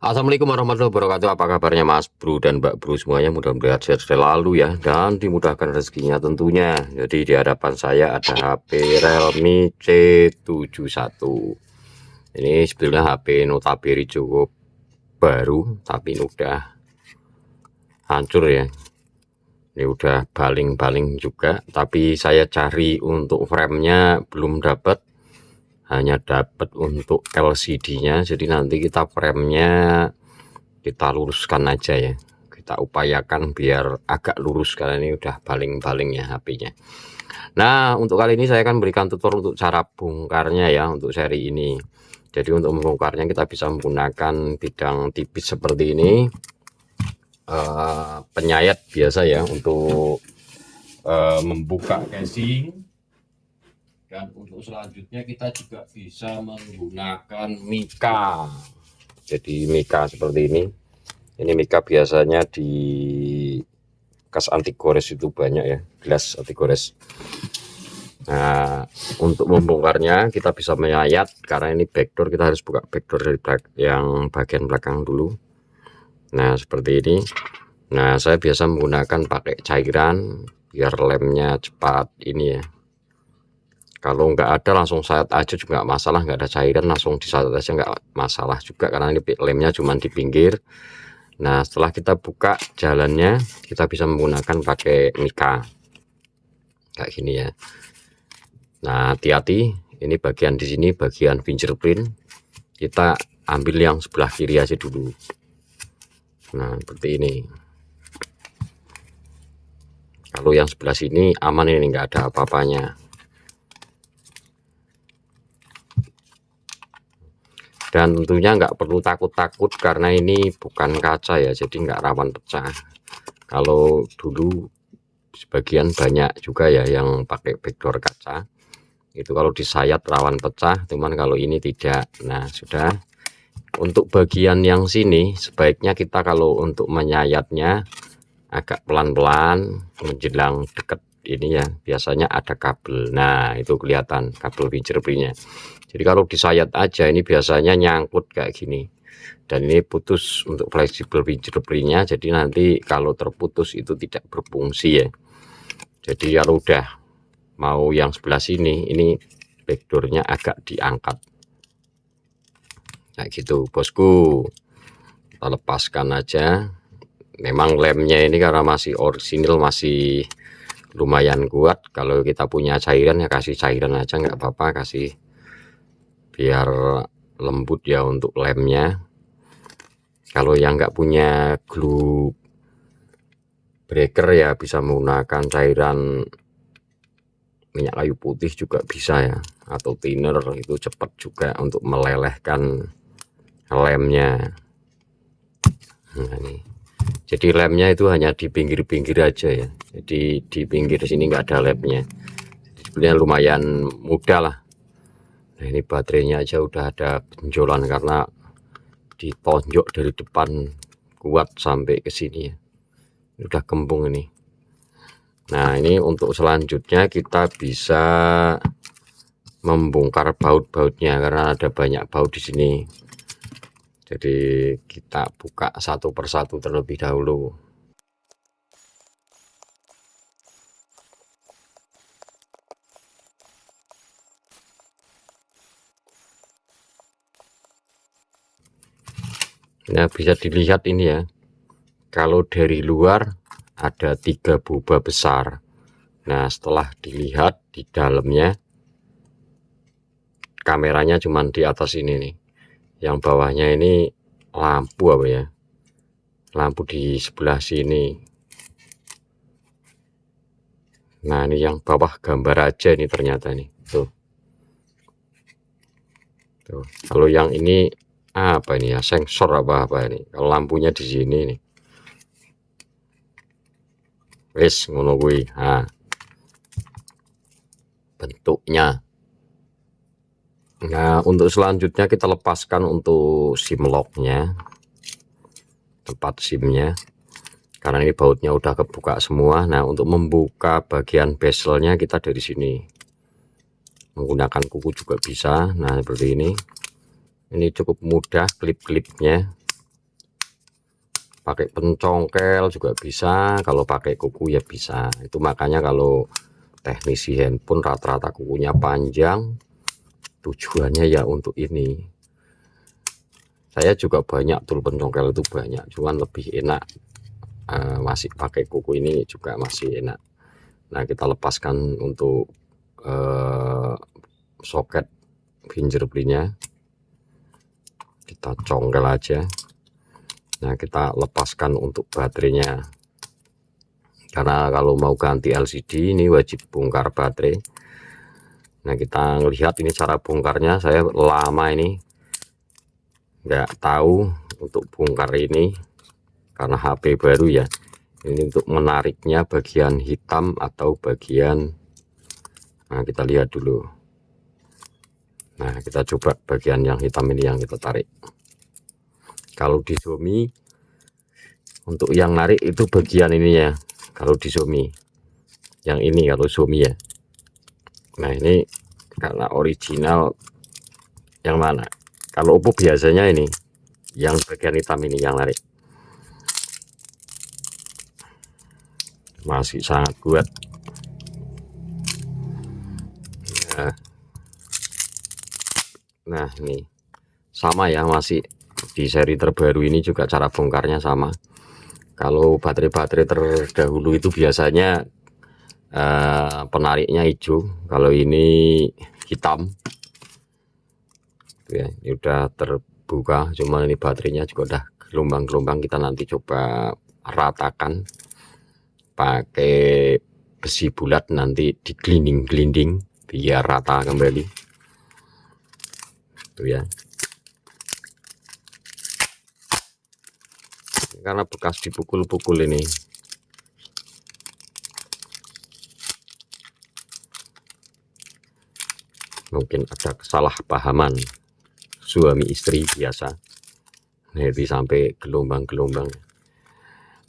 Assalamualaikum warahmatullahi wabarakatuh. Apa kabarnya Mas Bro dan Mbak Bro semuanya? Mudah-mudahan sehat selalu ya dan dimudahkan rezekinya tentunya. Jadi di hadapan saya ada HP Realme C71. Ini sebetulnya HP notabene cukup baru, tapi ini udah hancur ya. Ini udah baling-baling juga, tapi saya cari untuk framenya belum dapat, hanya dapat untuk LCD-nya. Jadi nanti kita framenya kita luruskan aja ya, kita upayakan biar agak lurus karena ini udah baling-baling ya HP-nya. Nah, untuk kali ini saya akan berikan tutorial untuk cara bongkarnya ya untuk seri ini. Jadi untuk membongkarnya kita bisa menggunakan bidang tipis seperti ini, penyayat biasa ya untuk membuka casing. Dan untuk selanjutnya kita juga bisa menggunakan mika. Jadi mika seperti ini mika biasanya di kas anti gores itu banyak ya, gelas anti gores. Nah, untuk membongkarnya kita bisa menyayat, karena ini backdoor kita harus buka backdoor dari yang bagian belakang dulu. Nah, seperti ini. Nah, saya biasa menggunakan pakai cairan biar lemnya cepat ini ya. Kalau nggak ada langsung sayat aja juga nggak masalah, nggak ada cairan langsung disayat aja nggak masalah juga, karena ini lemnya cuma di pinggir. Nah, setelah kita buka jalannya kita bisa menggunakan pakai mika kayak gini ya. Nah, hati-hati, ini bagian di sini bagian fingerprint, kita ambil yang sebelah kiri aja dulu. Nah, seperti ini. Kalau yang sebelah sini aman, ini nggak ada apa-apanya. Dan tentunya nggak perlu takut-takut karena ini bukan kaca ya, jadi nggak rawan pecah. Kalau dulu sebagian banyak juga ya yang pakai backdoor kaca, itu kalau disayat rawan pecah, cuman kalau ini tidak. Nah, sudah. Untuk bagian yang sini sebaiknya kita kalau untuk menyayatnya agak pelan-pelan menjelang deket ini ya, biasanya ada kabel. Nah, itu kelihatan kabel fingerprintnya. Jadi kalau disayat aja ini biasanya nyangkut kayak gini, dan ini putus untuk fleksibel fingerprintnya, jadi nanti kalau terputus itu tidak berfungsi ya. Jadi kalau udah mau yang sebelah sini, ini backdoornya agak diangkat kayak gitu bosku. Kita lepaskan aja. Memang lemnya ini karena masih orisinil, masih lumayan kuat. Kalau kita punya cairan ya kasih cairan aja nggak apa-apa, kasih biar lembut ya untuk lemnya. Kalau yang nggak punya glue breaker ya bisa menggunakan cairan minyak kayu putih juga bisa ya, atau thinner, itu cepat juga untuk melelehkan lemnya. Nah, ini jadi lemnya itu hanya di pinggir-pinggir aja ya, jadi di pinggir sini nggak ada lemnya. Jadi sebenarnya lumayan mudah lah. Nah, ini baterainya aja udah ada benjolan karena ditonjok dari depan kuat sampai ke sini ya. Udah kembung ini. Nah, ini untuk selanjutnya kita bisa membongkar baut-bautnya karena ada banyak baut di sini. Jadi kita buka satu persatu terlebih dahulu. Nah, bisa dilihat ini ya, kalau dari luar ada 3 boba besar. Nah, setelah dilihat di dalamnya, kameranya cuma di atas ini nih, yang bawahnya ini lampu apa ya, lampu di sebelah sini. Nah, ini yang bawah gambar aja ini ternyata nih, tuh. Kalau yang ini apa ini ya, sensor apa ini, kalau lampunya di sini nih, wis ngono kuwi. Nah, bentuknya. Nah, untuk selanjutnya kita lepaskan untuk sim locknya, tempat simnya, karena ini bautnya udah kebuka semua. Nah, untuk membuka bagian bezelnya kita dari sini menggunakan kuku juga bisa. Nah, seperti ini cukup mudah klip-klipnya. pakai pencongkel juga bisa, kalau pakai kuku ya bisa. Itu makanya kalau teknisi handphone rata-rata kukunya panjang, tujuannya ya untuk ini. Saya juga banyak tool pencongkel itu banyak, cuman lebih enak masih pakai kuku ini juga masih enak. Nah, kita lepaskan untuk soket fingerprintnya, kita congkel aja. Nah, kita lepaskan untuk baterainya, karena kalau mau ganti LCD ini wajib bongkar baterai. Nah, kita lihat ini cara bongkarnya. Saya lama ini nggak tahu untuk bongkar ini karena HP baru ya. Ini untuk menariknya bagian hitam atau bagian, nah kita lihat dulu. Nah, kita coba bagian yang hitam ini yang kita tarik. Kalau di Xiaomi untuk yang narik itu bagian ini ya, kalau di Xiaomi yang ini, kalau Xiaomi ya. Nah, ini karena original yang mana, kalau Oppo biasanya ini yang bagian hitam ini yang narik. Masih sangat kuat. Nah, ini sama ya, masih di seri terbaru ini juga cara bongkarnya sama. Kalau baterai-baterai terdahulu itu biasanya penariknya hijau, kalau ini hitam ya. Ini udah terbuka, cuma ini baterainya juga udah gelombang-gelombang. Kita nanti coba ratakan pakai besi bulat, nanti digelinding-gelinding biar rata kembali tuh ya. Karena bekas dipukul-pukul ini. Mungkin ada kesalahpahaman suami istri biasa. Jadi sampai gelombang-gelombang.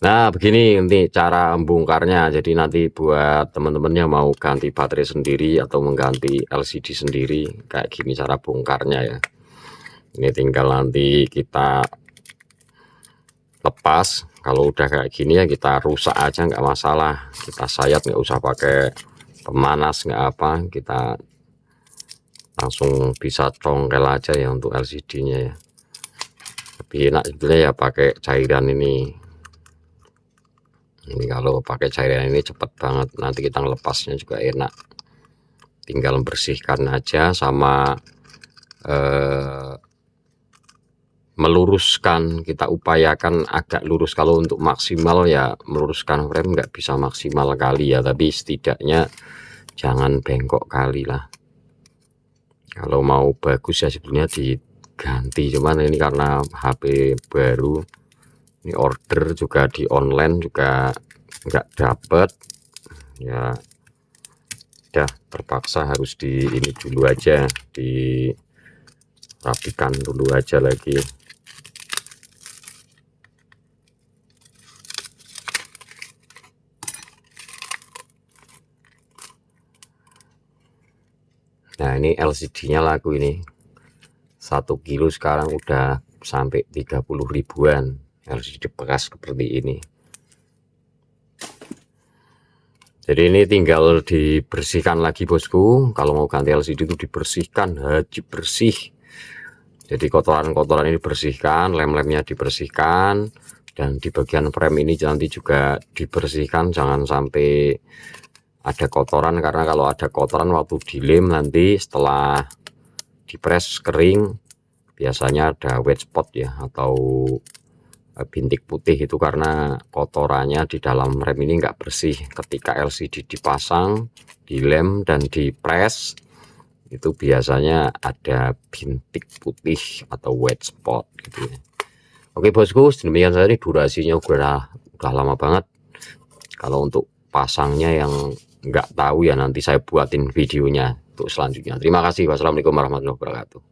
Nah, begini nanti cara membongkarnya. Jadi nanti buat teman-teman yang mau ganti baterai sendiri atau mengganti LCD sendiri, kayak gini cara bongkarnya ya. Ini tinggal nanti kita lepas. Kalau udah kayak gini ya kita rusak aja, nggak masalah. Kita sayat, nggak usah pakai pemanas, nggak apa. Kita langsung bisa congkel aja ya untuk LCD-nya ya. Lebih enak sebetulnya ya pakai cairan ini. Ini kalau pakai cairan ini cepet banget, nanti kita melepasnya juga enak. Tinggal membersihkan aja sama meluruskan. Kita upayakan agak lurus. Kalau untuk maksimal ya meluruskan frame nggak bisa maksimal kali ya, tapi setidaknya jangan bengkok kali lah. Kalau mau bagus ya sebetulnya diganti, cuman ini karena HP baru, ini order juga di online juga nggak dapet ya, udah terpaksa harus di ini dulu aja, dirapikan dulu aja lagi. Nah, ini LCD-nya laku ini 1 kilo sekarang udah sampai 30 ribuan LCD bekas seperti ini. Jadi ini tinggal dibersihkan lagi bosku. Kalau mau ganti LCD itu dibersihkan, wajib bersih. Jadi kotoran-kotoran ini dibersihkan, lem-lemnya dibersihkan, dan di bagian frame ini nanti juga dibersihkan, jangan sampai ada kotoran. Karena kalau ada kotoran waktu dilem nanti setelah dipres kering biasanya ada wet spot ya, atau bintik putih. Itu karena kotorannya di dalam rem ini nggak bersih. Ketika LCD dipasang, dilem dan dipres, itu biasanya ada bintik putih atau wet spot gitu ya. Oke bosku, demikian saja. Durasinya udah lama banget. Kalau untuk pasangnya yang nggak tahu ya, nanti saya buatin videonya untuk selanjutnya. Terima kasih. Wassalamualaikum warahmatullahi wabarakatuh.